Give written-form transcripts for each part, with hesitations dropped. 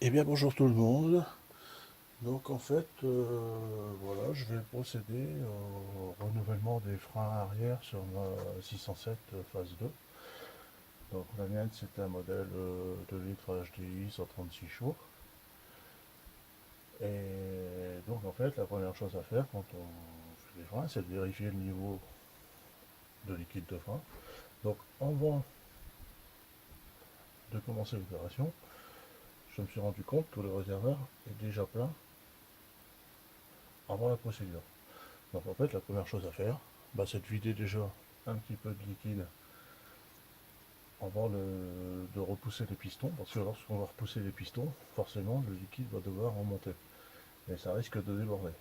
Eh bien bonjour tout le monde. Donc en fait, voilà, je vais procéder au renouvellement des freins arrière sur ma 607 phase 2. Donc la mienne c'est un modèle de litre HDI 136 chevaux. Et donc en fait la première chose à faire quand on fait les freins, c'est de vérifier le niveau de liquide de frein. Donc avant de commencer l'opération, je me suis rendu compte que le réservoir est déjà plein avant la procédure. Donc en fait la première chose à faire, c'est de vider déjà un petit peu de liquide avant de repousser les pistons, parce que lorsqu'on va repousser les pistons, forcément le liquide va devoir remonter. Et ça risque de déborder.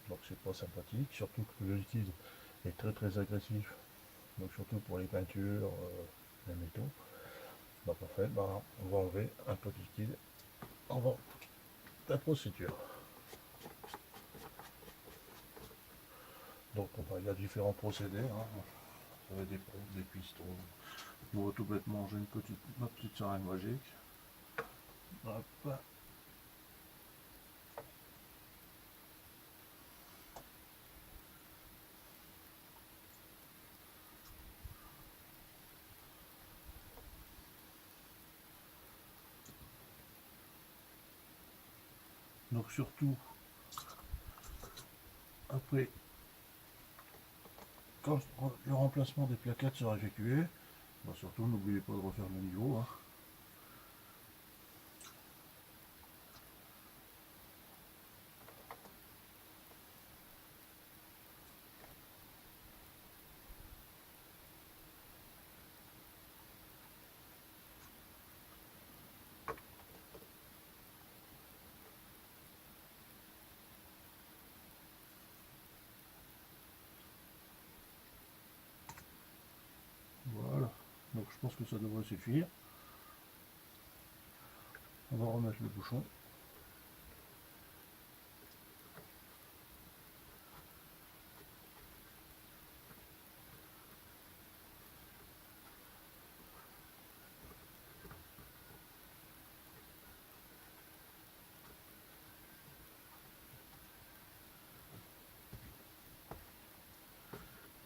Donc c'est pas sympathique, surtout que le liquide est très très agressif, donc surtout pour les peintures, les métaux. Donc en fait, on va enlever un peu de liquide avant la procédure. Donc il y a différents procédés, hein. Ça va des pompes, des pistons. Moi tout bêtement j'ai ma petite seringue magique. Hop. Donc surtout après, quand le remplacement des plaquettes sera effectué, surtout n'oubliez pas de refaire le niveau, hein. Voilà, donc je pense que ça devrait suffire. On va remettre le bouchon.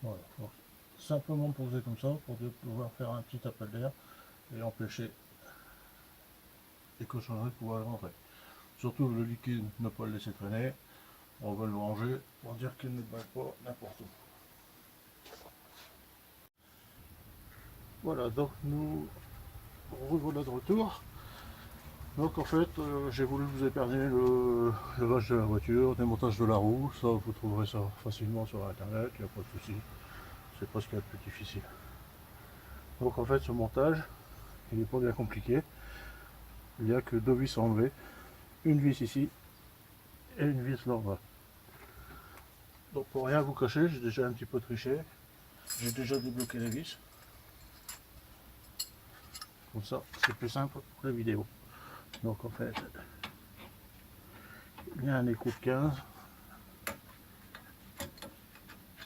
Voilà, donc, simplement poser comme ça pour pouvoir faire un petit appel d'air et empêcher les cochonneries de pouvoir rentrer. Surtout le liquide, ne pas le laisser traîner. On va le ranger pour dire qu'il ne balle pas n'importe où. Voilà, donc nous revoilà de retour. Donc en fait, j'ai voulu vous épargner le lavage de la voiture, le démontage de la roue. Ça, vous trouverez ça facilement sur internet, il n'y a pas de souci. C'est pas ce qu'il y a de plus difficile. Donc en fait, ce montage, il n'est pas bien compliqué. Il n'y a que deux vis à enlever, une vis ici et une vis normale. Donc pour rien vous cacher, j'ai déjà un petit peu triché. J'ai déjà débloqué les vis. Comme ça, c'est plus simple pour la vidéo. Donc en fait, il y a un écrou de 15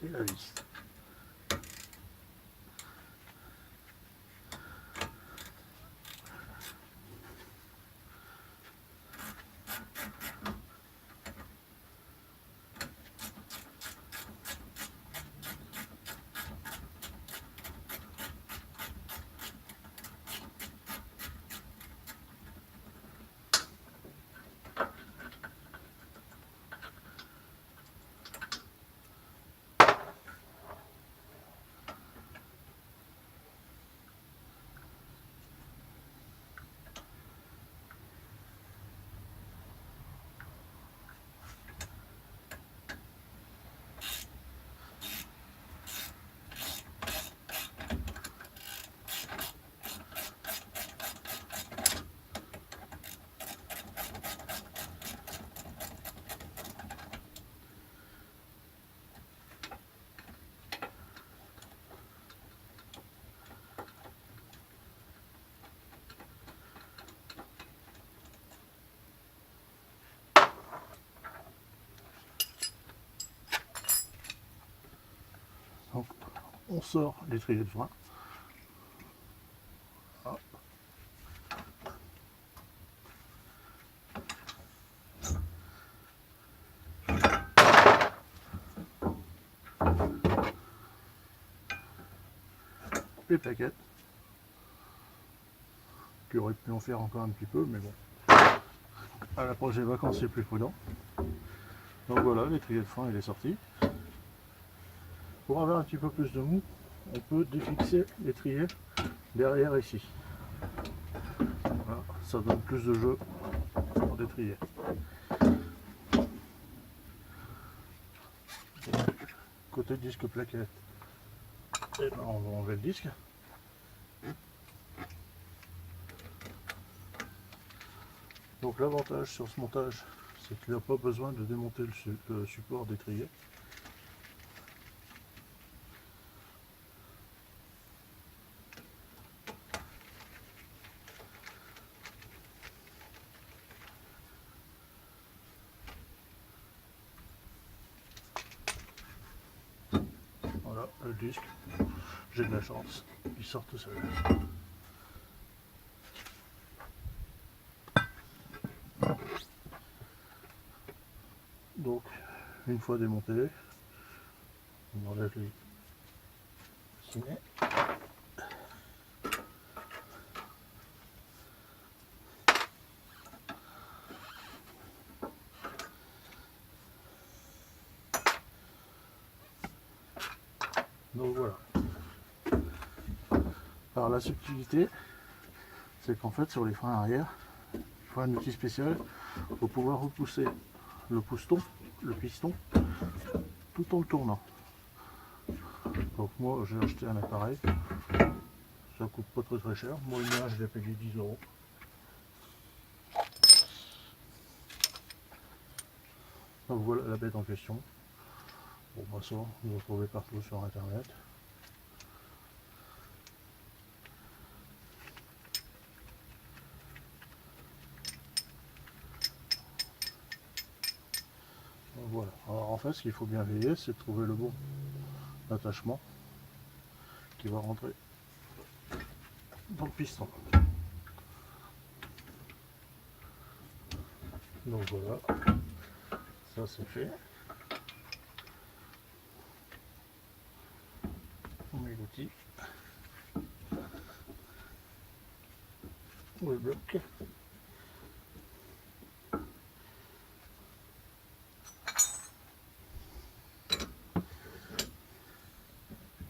et la vis. Donc on sort l'étrier de frein. Hop. les plaquettes, qui aurait pu en faire encore un petit peu, mais bon, à l'approche des vacances c'est plus prudent. Donc voilà, l'étrier de frein il est sorti. Pour avoir un petit peu plus de mou, on peut défixer l'étrier derrière ici. Voilà, ça donne plus de jeu pour l'étrier. Côté disque plaquette, et ben on va enlever le disque. Donc l'avantage sur ce montage, c'est qu'il n'a pas besoin de démonter le support d'étrier. Voilà le disque, j'ai de la chance, il sort tout seul. Donc une fois démonté, on enlève les cinets. Donc voilà. Alors la subtilité, c'est qu'en fait sur les freins arrière, il faut un outil spécial pour pouvoir repousser le piston, tout en le tournant. Donc moi j'ai acheté un appareil, ça coûte pas très cher, moi le mien je l'ai payé 10 €. Donc voilà la bête en question. Bon bah ça, vous le trouvez partout sur internet. Donc voilà. Alors en fait ce qu'il faut bien veiller, c'est de trouver le bon attachement qui va rentrer dans le piston. Donc voilà, ça c'est fait. On met l'outil, on le bloque.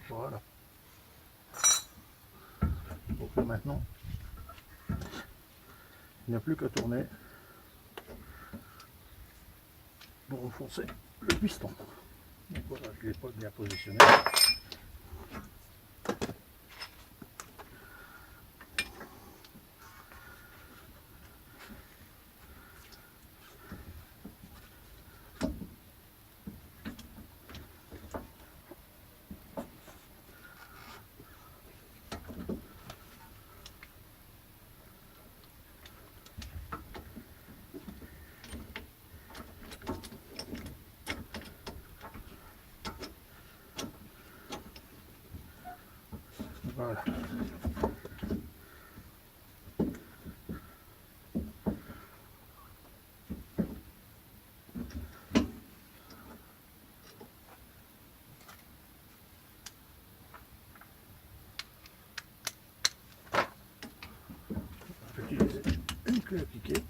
Voilà. Donc là maintenant, il n'y a plus qu'à tourner pour enfoncer le piston. Donc voilà, je ne l'ai pas bien positionné. Voilà. Je vais utiliser une clé à piquer.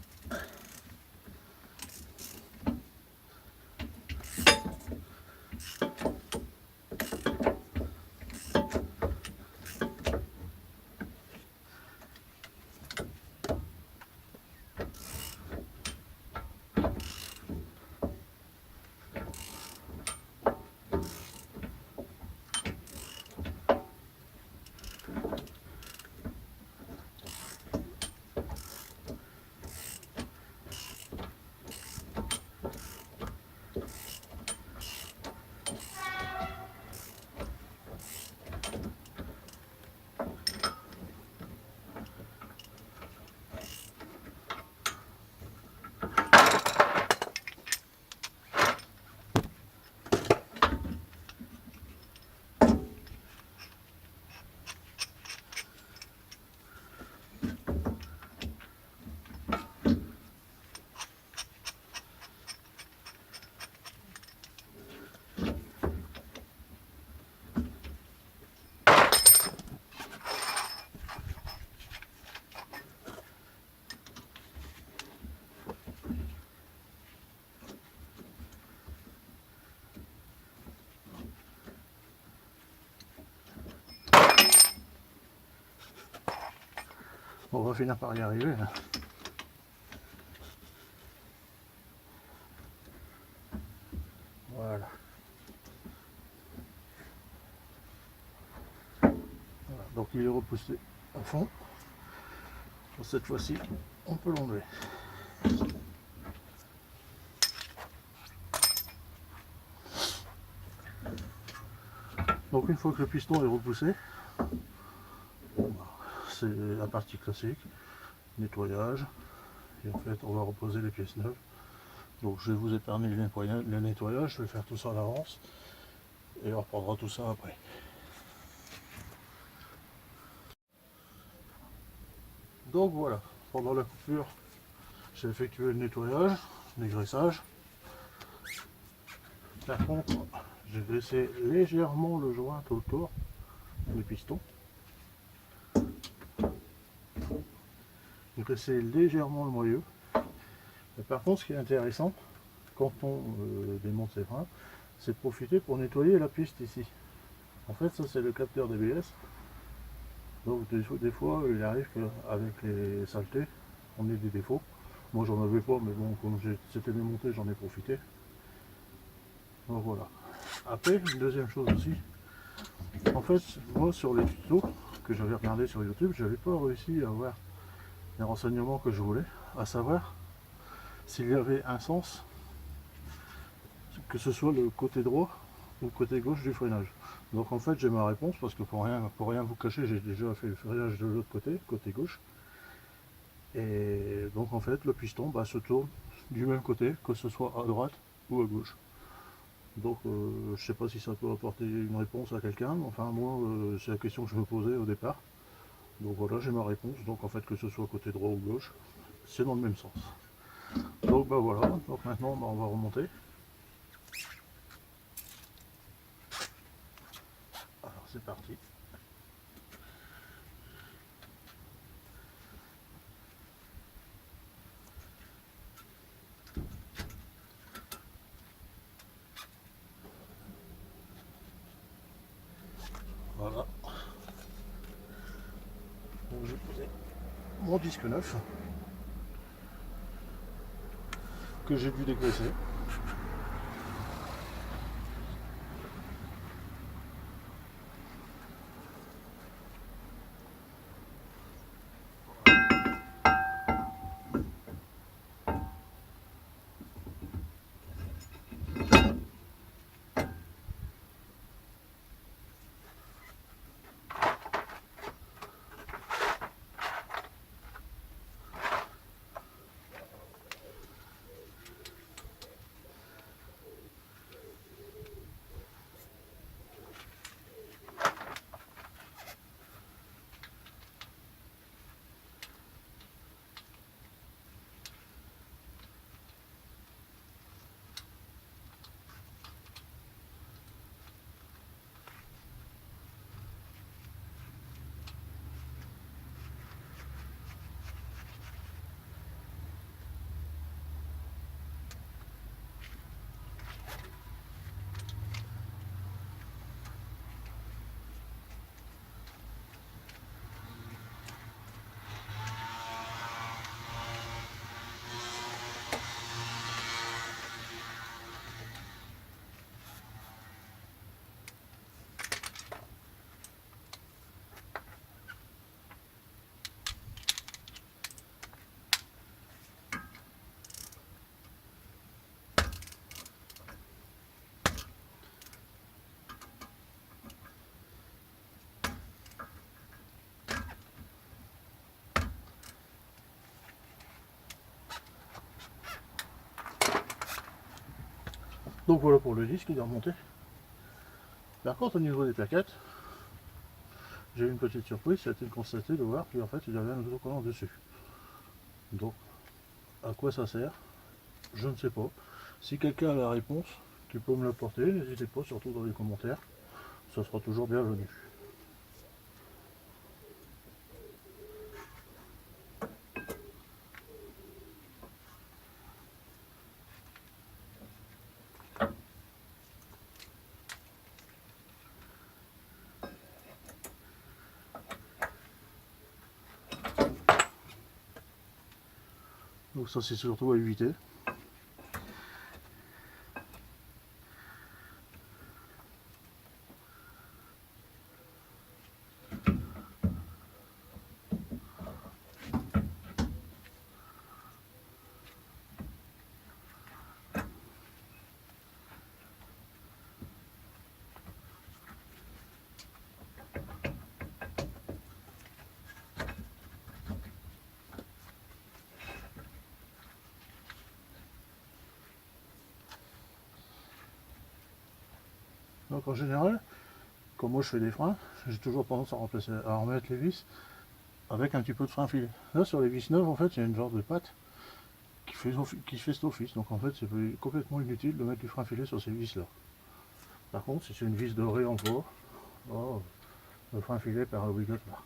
On va finir par y arriver. Voilà. Voilà. Donc il est repoussé à fond. Cette fois-ci, on peut l'enlever. Donc une fois que le piston est repoussé, bon, c'est la partie classique, nettoyage, et en fait on va reposer les pièces neuves. Donc je vais vous épargner les nettoyages, je vais faire tout ça à l'avance, et on reprendra tout ça après. Donc voilà, pendant la coupure, j'ai effectué le nettoyage, le dégraissage. Par contre, j'ai graissé légèrement le joint autour du piston. Graissé légèrement le moyeu. Et par contre, ce qui est intéressant, quand on démonte ses freins, c'est de profiter pour nettoyer la piste ici. En fait, ça c'est le capteur d'ABS. Donc des fois, il arrive qu'avec les saletés, on ait des défauts. Moi j'en avais pas, mais bon, comme c'était démonté, j'en ai profité. Donc voilà. Après, une deuxième chose aussi. En fait, moi sur les tutos que j'avais regardé sur YouTube, j'avais pas réussi à avoir les renseignements que je voulais, à savoir s'il y avait un sens, que ce soit le côté droit ou le côté gauche du freinage. Donc en fait j'ai ma réponse, parce que pour rien vous cacher, j'ai déjà fait le freinage de l'autre côté gauche. Et donc en fait le piston se tourne du même côté, que ce soit à droite ou à gauche. Donc je sais pas si ça peut apporter une réponse à quelqu'un, mais enfin moi c'est la question que je me posais au départ. Donc voilà, j'ai ma réponse. Donc en fait que ce soit côté droit ou gauche, c'est dans le même sens. Donc voilà, donc maintenant on va remonter. Alors c'est parti. Voilà. Donc j'ai posé mon disque neuf que j'ai dû dégraisser. Donc voilà pour le disque, il est remonté. Par contre au niveau des plaquettes, j'ai eu une petite surprise, ça a été de constater de voir qu'en fait il y avait un autocollant dessus. Donc à quoi ça sert? Je ne sais pas. Si quelqu'un a la réponse, tu peux me l'apporter, n'hésitez pas, surtout dans les commentaires. Ça sera toujours bienvenu. Donc ça c'est surtout à éviter. Donc en général, comme moi je fais des freins, j'ai toujours tendance à remettre les vis avec un petit peu de frein filé. Là sur les vis neuves en fait il y a une genre de patte qui fait cet office, donc en fait c'est complètement inutile de mettre du frein filé sur ces vis là. Par contre si c'est une vis de réemploi, oh, le frein filet paraît obligatoire.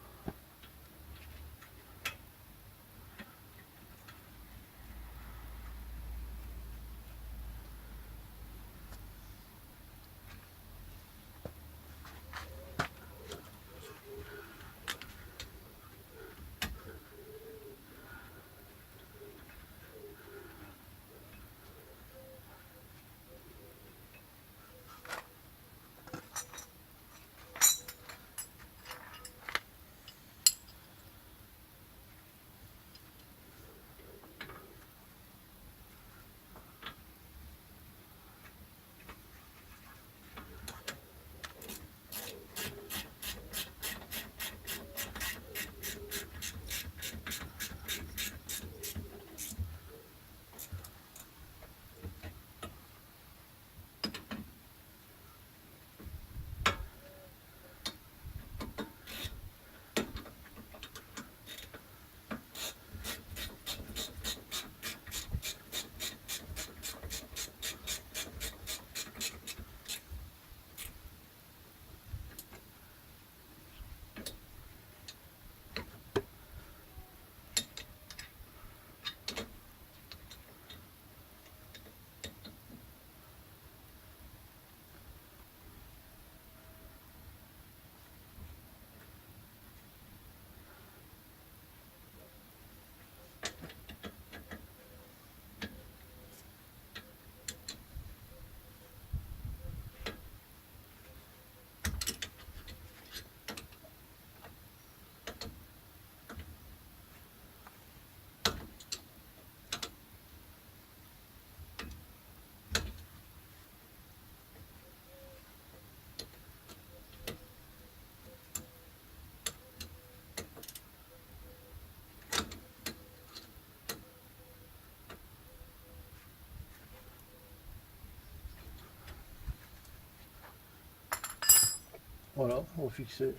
Voilà, on va fixer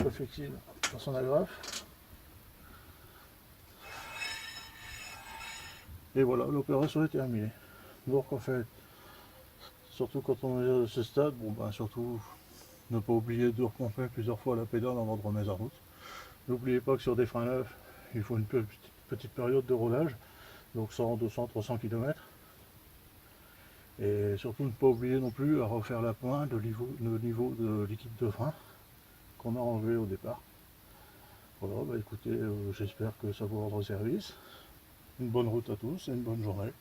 le flexible dans son agrafe. Et voilà, l'opération est terminée. Donc en fait, surtout quand on est à ce stade, bon ben surtout ne pas oublier de repomper plusieurs fois la pédale avant de remettre en route. N'oubliez pas que sur des freins neufs, il faut une petite période de roulage, donc 100, 200, 300 km. Et surtout ne pas oublier non plus à refaire la pointe de niveau de liquide de frein qu'on a enlevé au départ. Voilà, bah écoutez, j'espère que ça vous rendra service. Une bonne route à tous et une bonne journée.